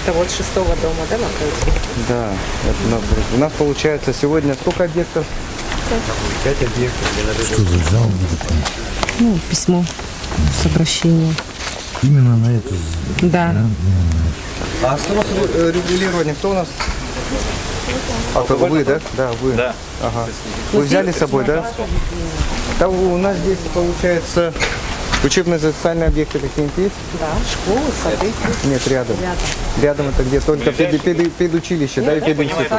Это вот 6-го дома, да, напротив? Да, это напротив. У нас получается сегодня сколько объектов? 5 объектов. Что за жалоба такая? Ну, письмо с обращением. Именно на это. Да. А что у нас регулирование? Кто у нас? Вы, да? Да, вы. Да. Ага. Вы взяли с собой, да? Да, у нас здесь получается учебно-социальные объекты какие-нибудь есть? Да, школы, сады. Нет, рядом. Рядом это где? Только педучилище, да, и пединститут.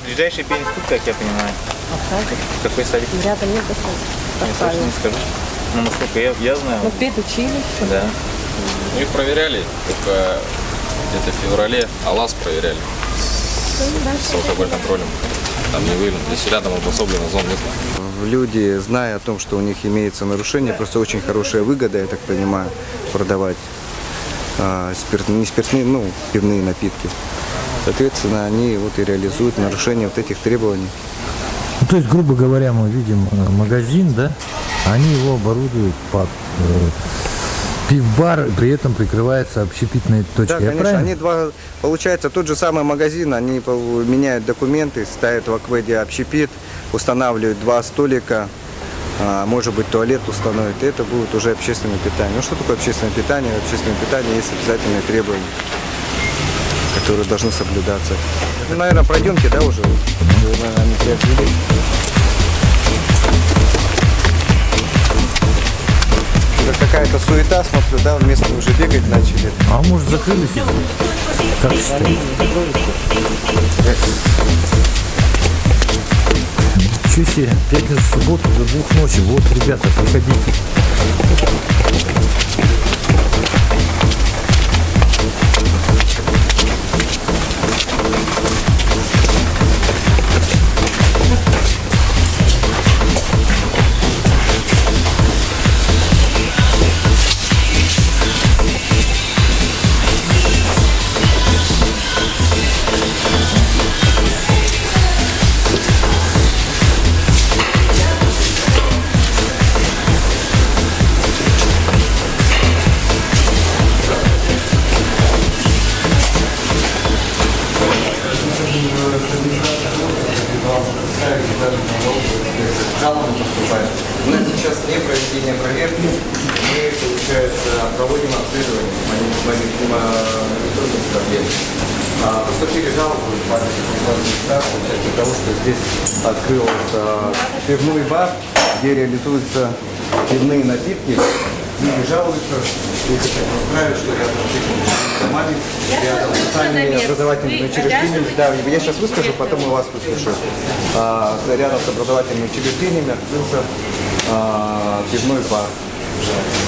Ближайший пединститут, как я понимаю. А садик? Какой садик? Рядом нет такого. Я точно не скажу. Ну, насколько я знаю. Ну, педучилище. Да. Их проверяли, только где-то в феврале АЛАС проверяли с алкоголь-контролем. Там не выявлено. Здесь рядом обособлена зона нет. Люди, зная о том, что у них имеется нарушение, просто очень хорошая выгода, я так понимаю, продавать не спиртные, ну, пивные напитки. Соответственно, они вот и реализуют нарушение вот этих требований. Ну, то есть, грубо говоря, мы видим магазин, да? Они его оборудуют под пив-бар, при этом прикрывается общепитной точкой. Да, конечно, они получается, тот же самый магазин, они меняют документы, ставят в акведе общепит, устанавливают 2 столика, может быть, туалет установят, и это будет уже общественное питание. Ну, что такое общественное питание? Общественное питание есть обязательные требования, которые должны соблюдаться. Ну, наверное, пройдемте, да, уже? Они тебя ввели. Какая-то суета, смотрю, да, местные уже бегать начали. А может, закрылись? Как считаете? Ничего себе, пятницу, субботу до 2 ночи. Вот, ребята, приходите. Жалобы поступают. У нас сейчас не проведение проверки, мы, получается, проводим обследование помимо электронных проблем. Поступили жалобы в части того, что здесь открылся пивной бар, где реализуются пивные напитки. Люди жалуются, если это не устраивает, что рядом с домами, рядом с социальными образовательными учреждениями. Да, я сейчас выскажу, потом и вас выслушаю. Рядом с образовательными учреждениями открылся пивной бар.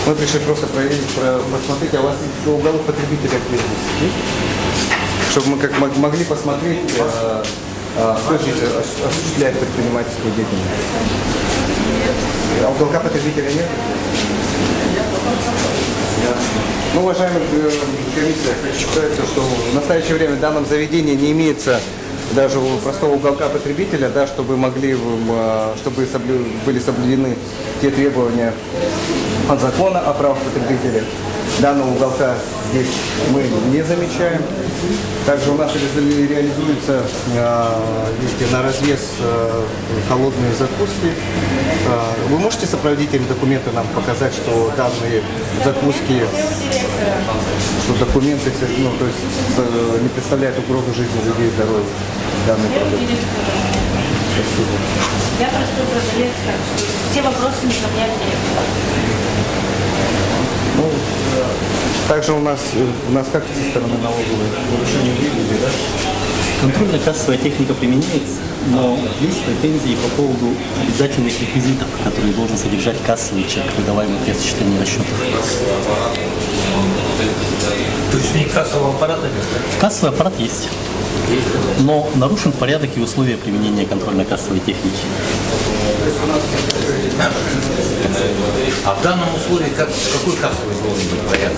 Мы пришли просто проверить, посмотреть, а у вас уголок потребителя где есть? Чтобы мы как могли посмотреть, кто здесь осуществляет предпринимательскую деятельность. А уголка потребителя нет? Ну, уважаемая комиссия, считается, что в настоящее время в данном заведении не имеется даже у простого уголка потребителя, да, чтобы были соблюдены те требования от закона о правах потребителя. Данного уголка здесь мы не замечаем. Также у нас реализуются на развес холодные закуски. Вы можете сопроводительные документы нам показать, что данные закуски, что документы, ну, то есть не представляют угрозу жизни людей и здоровья данный продукт? Спасибо. Я простой продавец, так что все вопросы не ко мне. Ну, также у нас как со стороны налоговой нарушения выявили, да? Контрольно-кассовая техника применяется, но есть претензии по поводу обязательных реквизитов, которые должен содержать кассовый чек, выдаваемый при осуществлении расчетов. То есть не кассового аппарата нет? Кассовый аппарат есть, но нарушен порядок и условия применения контрольно-кассовой техники. А в данном условии какой кассовый должен быть порядок?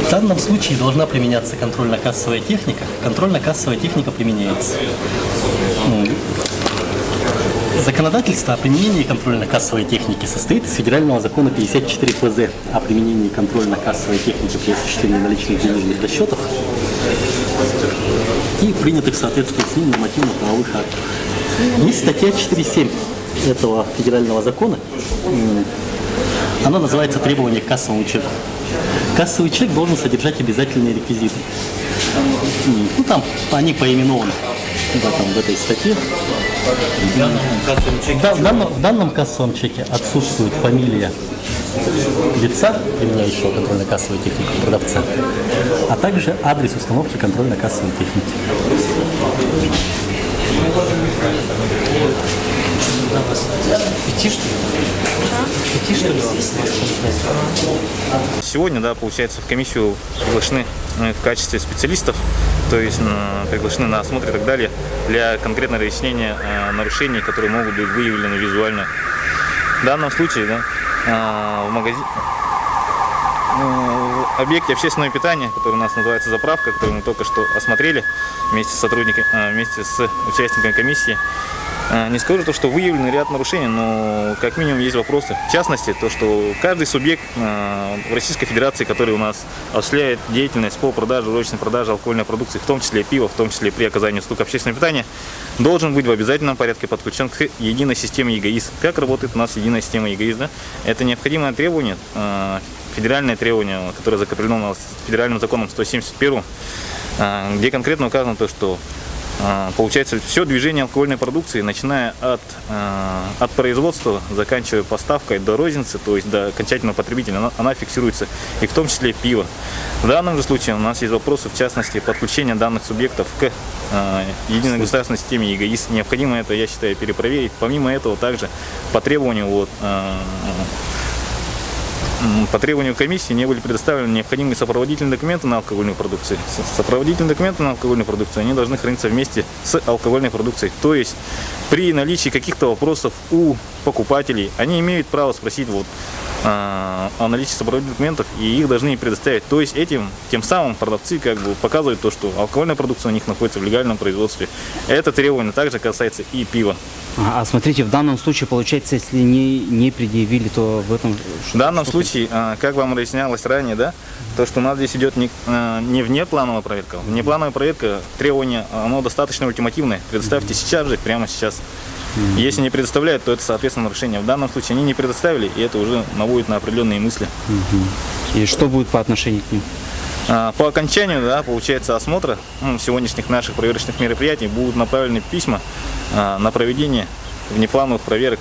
В данном случае должна применяться контрольно-кассовая техника. Контрольно-кассовая техника применяется. Законодательство о применении контрольно-кассовой техники состоит из федерального закона 54 ФЗ о применении контрольно-кассовой техники при осуществлении наличных денежных расчетов и принятых соответственно с ним нормативно-правовых актов. Есть статья 4.7 этого федерального закона. Она называется «Требования к кассовому чеку». Кассовый чек должен содержать обязательные реквизиты. Ну, там они поименованы в этой статье. В данном кассовом чеке отсутствует фамилия лица, применяющего контрольно-кассовую технику продавца, а также адрес установки контрольно-кассовой техники. Сегодня, да, получается, в комиссию приглашены в качестве специалистов, то есть приглашены на осмотр и так далее, для конкретного разъяснения нарушений, которые могут быть выявлены визуально. В данном случае, да, в объекте общественного питания, который у нас называется «Заправка», который мы только что осмотрели вместе с сотрудниками, вместе с участниками комиссии, не скажу то, что выявлен ряд нарушений, но как минимум есть вопросы. В частности, то, что каждый субъект в Российской Федерации, который у нас осуществляет деятельность по продаже, розничной продаже алкогольной продукции, в том числе пива, в том числе при оказании услуг общественного питания, должен быть в обязательном порядке подключен к единой системе ЕГАИС. Как работает у нас единая система ЕГАИС? Да? Это необходимое требование, федеральное требование, которое закреплено у нас федеральным законом 171, где конкретно указано то, что получается все движение алкогольной продукции, начиная от производства, заканчивая поставкой до розницы, то есть до окончательного потребителя, она фиксируется, и в том числе пиво. В данном же случае у нас есть вопросы, в частности, подключения данных субъектов к единой государственной системе ЕГАИС. Необходимо это, я считаю, перепроверить. Помимо этого, также по требованию комиссии не были предоставлены необходимые сопроводительные документы на алкогольную продукцию. Сопроводительные документы на алкогольную продукцию, они должны храниться вместе с алкогольной продукцией. То есть при наличии каких-то вопросов у покупателей, они имеют право спросить о наличии сопроводительных документов, и их должны предоставить. То есть тем самым продавцы показывают то, что алкогольная продукция у них находится в легальном производстве. Это требование также касается и пива. А смотрите, в данном случае, получается, если не предъявили, то в этом... В данном случае, как вам разъяснялось ранее, да, то, что у нас здесь идет не внеплановая проверка. Внеплановая проверка, требование, оно достаточно ультимативное. Предоставьте сейчас же, прямо сейчас. Если не предоставляют, то это, соответственно, нарушение. В данном случае они не предоставили, и это уже наводит на определенные мысли. И что будет по отношению к ним? По окончанию, да, получается, осмотра сегодняшних наших проверочных мероприятий будут направлены письма на проведение внеплановых проверок,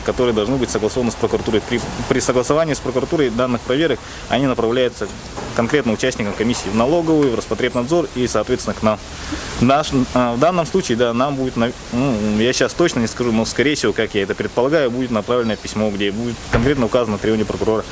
которые должны быть согласованы с прокуратурой. При согласовании с прокуратурой данных проверок они направляются конкретно участникам комиссии в налоговую, в Роспотребнадзор и, соответственно, к нам. В данном случае, да, нам будет, я сейчас точно не скажу, но, скорее всего, как я это предполагаю, будет направлено письмо, где будет конкретно указано требование прокурора.